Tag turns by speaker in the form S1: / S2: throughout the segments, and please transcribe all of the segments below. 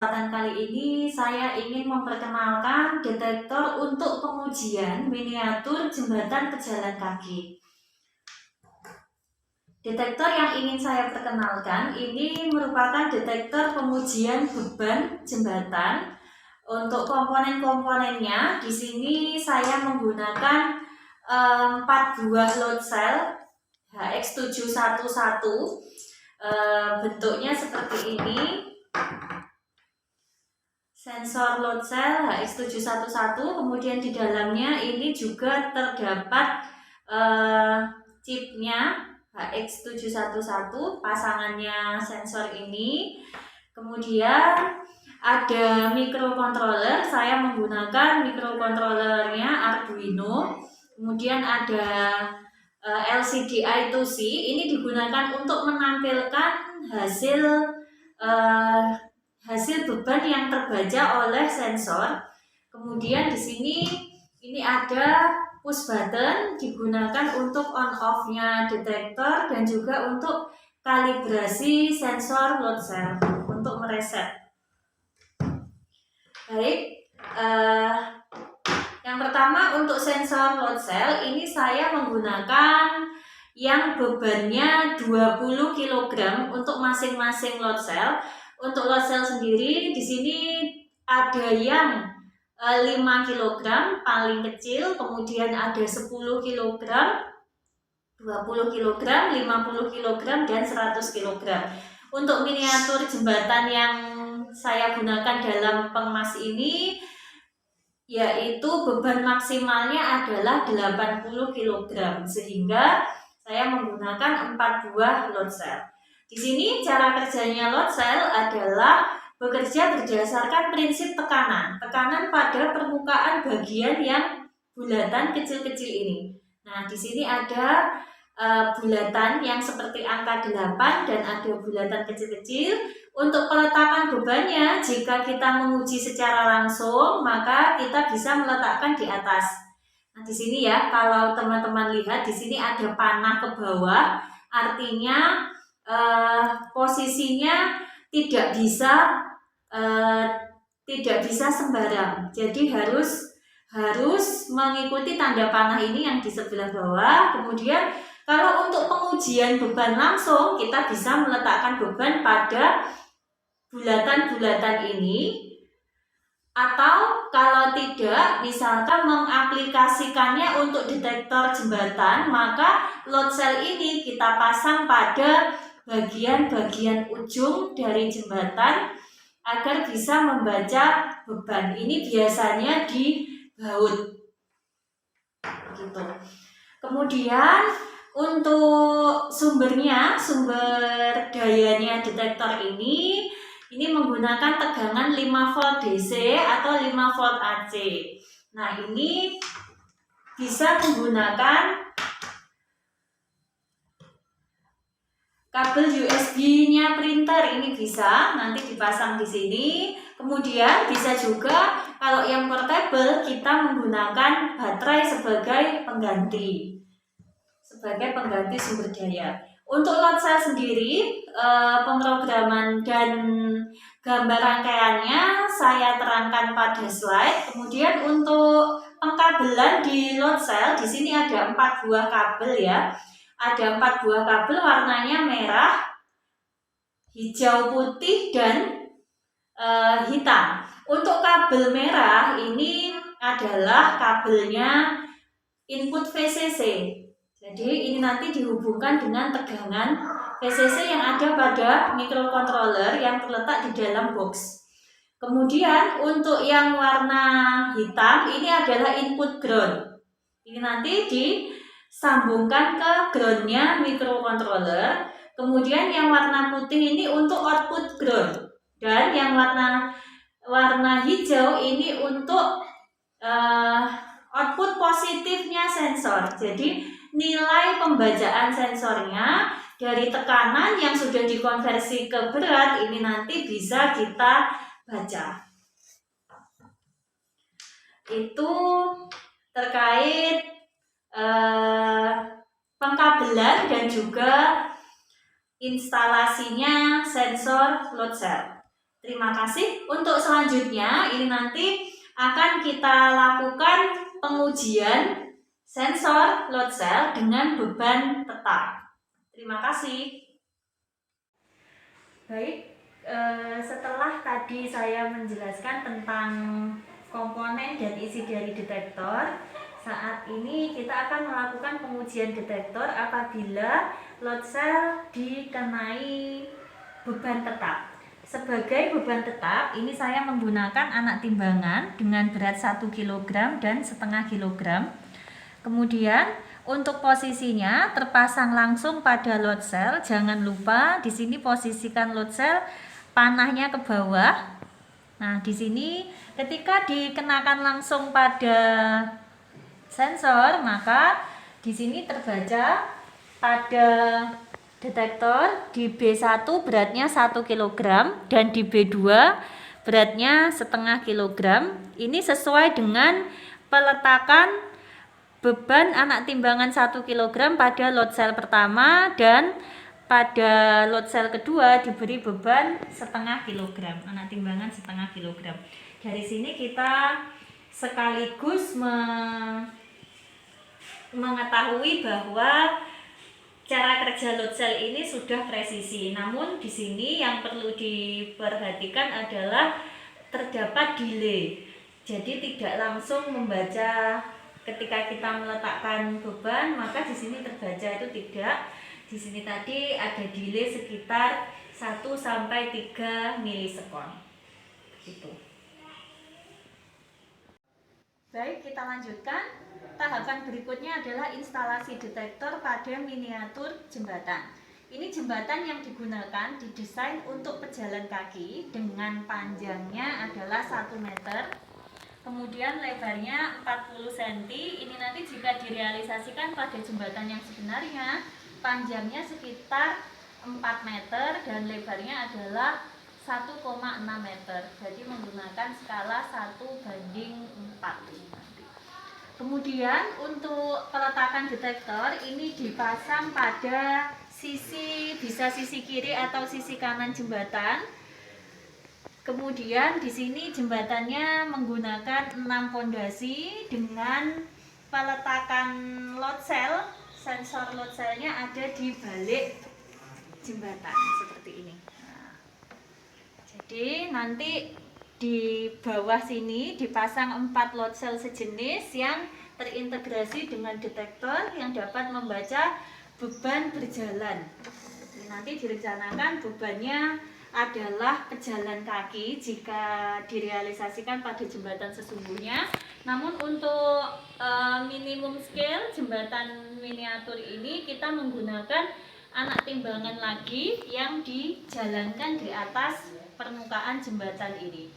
S1: Kesempatan kali ini saya ingin memperkenalkan detektor untuk pengujian miniatur jembatan pejalan kaki. Detektor yang ingin saya perkenalkan ini merupakan detektor pengujian beban jembatan. Untuk komponen-komponennya di sini saya menggunakan 4 buah load cell HX711. Bentuknya seperti ini. Sensor load cell HX711, kemudian di dalamnya ini juga terdapat chipnya HX711, pasangannya sensor ini. Kemudian ada microcontroller, saya menggunakan microcontrollernya Arduino. Kemudian ada LCD I2C, ini digunakan untuk menampilkan hasil beban yang terbaca oleh sensor. Kemudian di sini ini ada push button, digunakan untuk on off-nya detektor dan juga untuk kalibrasi sensor load cell untuk mereset. Baik, yang pertama untuk sensor load cell ini saya menggunakan yang bebannya 20 kg untuk masing-masing load cell. Untuk load cell sendiri di sini ada yang 5 kg paling kecil, kemudian ada 10 kg, 20 kg, 50 kg dan 100 kg. Untuk miniatur jembatan yang saya gunakan dalam pengemas ini yaitu beban maksimalnya adalah 80 kg, sehingga saya menggunakan 4 buah load cell. Di sini cara kerjanya load cell adalah bekerja berdasarkan prinsip tekanan pada permukaan bagian yang bulatan kecil-kecil ini. Nah, di sini ada bulatan yang seperti angka 8 dan ada bulatan kecil-kecil. Untuk peletakan bebannya, jika kita menguji secara langsung, maka kita bisa meletakkan di atas. Nah, di sini ya, kalau teman-teman lihat di sini ada panah ke bawah, artinya posisinya tidak bisa sembarang. Jadi harus mengikuti tanda panah ini yang di sebelah bawah. Kemudian kalau untuk pengujian beban langsung, kita bisa meletakkan beban pada bulatan-bulatan ini, atau kalau tidak, misalkan mengaplikasikannya untuk detektor jembatan, maka load cell ini kita pasang pada bagian-bagian ujung dari jembatan agar bisa membaca beban. Ini biasanya di baut gitu. Kemudian untuk sumber dayanya detektor ini menggunakan tegangan 5 volt DC atau 5 volt AC. Nah, ini bisa menggunakan kabel USB-nya printer, ini bisa nanti dipasang di sini. Kemudian bisa juga kalau yang portable kita menggunakan baterai sebagai pengganti sumber daya. Untuk load cell sendiri, pemrograman dan gambar rangkaiannya saya terangkan pada slide. Kemudian untuk pengkabelan di load cell, di sini ada 4 buah kabel ya. Ada 4 buah kabel warnanya merah, hijau, putih, dan hitam. Untuk kabel merah ini adalah kabelnya input VCC. Jadi ini nanti dihubungkan dengan tegangan VCC yang ada pada microcontroller yang terletak di dalam box. Kemudian untuk yang warna hitam ini adalah input ground. Ini nanti disambungkan ke groundnya microcontroller. Kemudian yang warna putih ini untuk output ground, dan yang warna hijau ini untuk output positifnya sensor. Jadi nilai pembacaan sensornya dari tekanan yang sudah dikonversi ke berat ini nanti bisa kita baca. Itu terkait pengkabelan dan juga instalasinya sensor load cell. Terima kasih. Untuk selanjutnya ini nanti akan kita lakukan pengujian sensor load cell dengan beban tetap. Terima kasih. Baik, setelah tadi saya menjelaskan tentang komponen dan isi dari detektor, saat ini kita akan melakukan pengujian detektor apabila load cell dikenai beban tetap. Sebagai beban tetap, ini saya menggunakan anak timbangan dengan berat 1 kg dan setengah kilogram. Kemudian untuk posisinya terpasang langsung pada load cell. Jangan lupa di sini posisikan load cell panahnya ke bawah. Nah, di sini ketika dikenakan langsung pada sensor, maka di sini terbaca pada detektor di B1 beratnya 1 kg dan di B2 beratnya setengah kilogram. Ini sesuai dengan peletakan beban anak timbangan 1 kg pada load cell pertama, dan pada load cell kedua diberi beban setengah kilogram, anak timbangan setengah kilogram. Dari sini kita sekaligus mengetahui bahwa cara kerja load cell ini sudah presisi. Namun di sini yang perlu diperhatikan adalah terdapat delay. Jadi tidak langsung membaca ketika kita meletakkan beban, maka di sini terbaca itu tidak. Di sini tadi ada delay sekitar 1 sampai 3 milisekon. Gitu. Baik, kita lanjutkan. Tahapan berikutnya adalah instalasi detektor pada miniatur jembatan. Ini jembatan yang digunakan didesain untuk pejalan kaki dengan panjangnya adalah 1 meter. Kemudian lebarnya 40 cm. Ini nanti jika direalisasikan pada jembatan yang sebenarnya, panjangnya sekitar 4 meter dan lebarnya adalah 1,6 meter. Jadi menggunakan skala 1:4. Kemudian untuk peletakan detektor ini dipasang pada sisi, bisa sisi kiri atau sisi kanan jembatan. Kemudian di sini jembatannya menggunakan 6 pondasi dengan peletakan load cell, sensor load cellnya ada di balik jembatan seperti ini. Nah, jadi nanti di bawah sini dipasang 4 load cell sejenis yang terintegrasi dengan detektor yang dapat membaca beban berjalan. Nanti direncanakan bebannya adalah pejalan kaki jika direalisasikan pada jembatan sesungguhnya. Namun untuk minimum scale jembatan miniatur ini kita menggunakan anak timbangan lagi yang dijalankan di atas permukaan jembatan ini.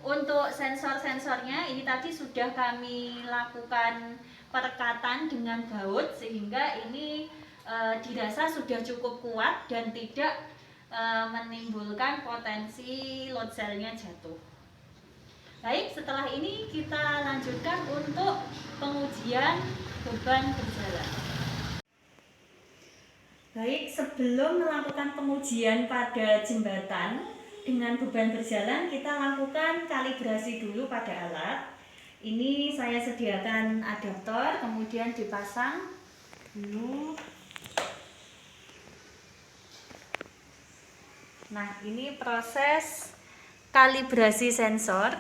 S1: Untuk sensor-sensornya ini tadi sudah kami lakukan perekatan dengan baut sehingga ini dirasa sudah cukup kuat dan tidak menimbulkan potensi load cell-nya jatuh. Baik, setelah ini kita lanjutkan untuk pengujian beban berjalan. Baik, sebelum melakukan pengujian pada jembatan dengan beban berjalan, kita lakukan kalibrasi dulu pada alat. Ini saya sediakan adaptor, kemudian dipasang dulu. Nah, ini proses kalibrasi sensor.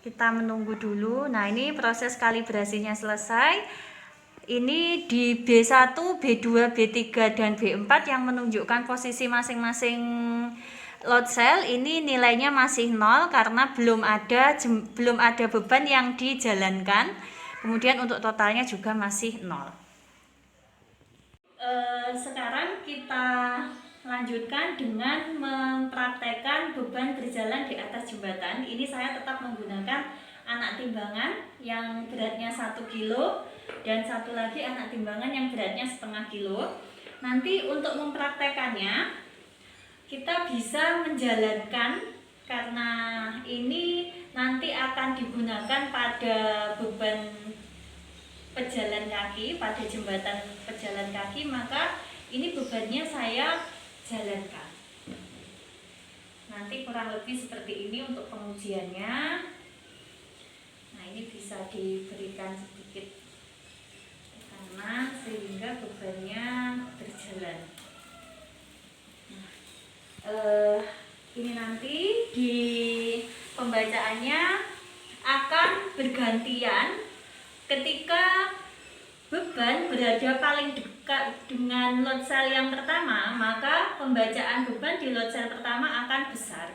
S1: Kita menunggu dulu. Nah, ini proses kalibrasinya selesai. Ini di B1, B2, B3, dan B4 yang menunjukkan posisi masing-masing load cell. Ini nilainya masih 0 karena belum ada beban yang dijalankan. Kemudian untuk totalnya juga masih 0. Sekarang kita lanjutkan dengan mempraktekkan beban berjalan di atas jembatan. Ini saya tetap menggunakan anak timbangan yang beratnya 1 kilo dan satu lagi anak timbangan yang beratnya setengah kilo. Nanti untuk mempraktekannya kita bisa menjalankan, karena ini nanti akan digunakan pada beban pejalan kaki, pada jembatan pejalan kaki, maka ini bebannya saya jalankan. Nanti kurang lebih seperti ini untuk pengujiannya. Nah, ini bisa diberikan sedikit tekanan sehingga bebannya berjalan. Nah, ini nanti di pembacaannya akan bergantian. Ketika beban berada paling dekat dengan load cell yang pertama, maka pembacaan beban di load cell pertama akan besar.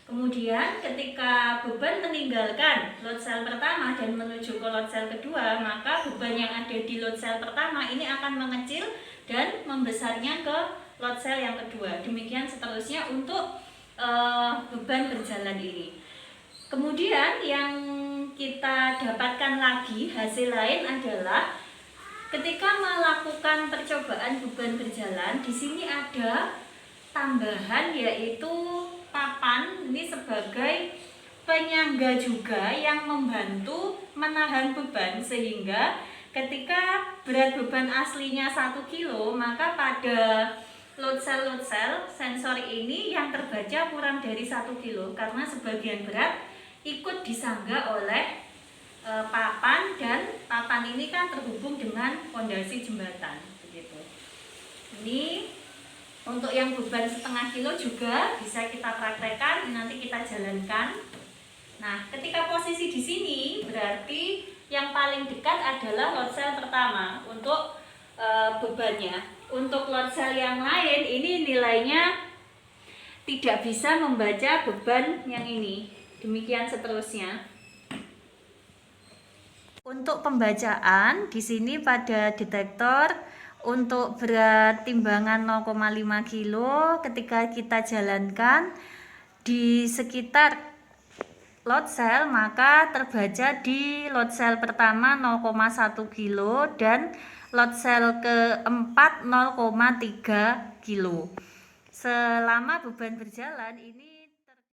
S1: Kemudian ketika beban meninggalkan load cell pertama dan menuju ke load cell kedua, maka beban yang ada di load cell pertama ini akan mengecil dan membesarnya ke load cell yang kedua. Demikian seterusnya untuk beban berjalan ini. Kemudian yang kita dapatkan lagi hasil lain adalah ketika melakukan percobaan beban berjalan, di sini ada tambahan yaitu papan ini sebagai penyangga juga yang membantu menahan beban, sehingga ketika berat beban aslinya 1 kilo, maka pada load cell sensor ini yang terbaca kurang dari 1 kilo karena sebagian berat ikut disangga oleh papan, dan papan ini kan terhubung dengan fondasi jembatan begitu. Ini untuk yang beban 0,5 kilo juga bisa kita praktekkan, nanti kita jalankan. Nah, ketika posisi di sini berarti yang paling dekat adalah load cell pertama untuk bebannya. Untuk load cell yang lain ini nilainya tidak bisa membaca beban yang ini. Demikian seterusnya. Untuk pembacaan di sini pada detektor untuk berat timbangan 0,5 kilo ketika kita jalankan di sekitar load cell, maka terbaca di load cell pertama 0,1 kilo dan load cell keempat 0,3 kilo. Selama beban berjalan ini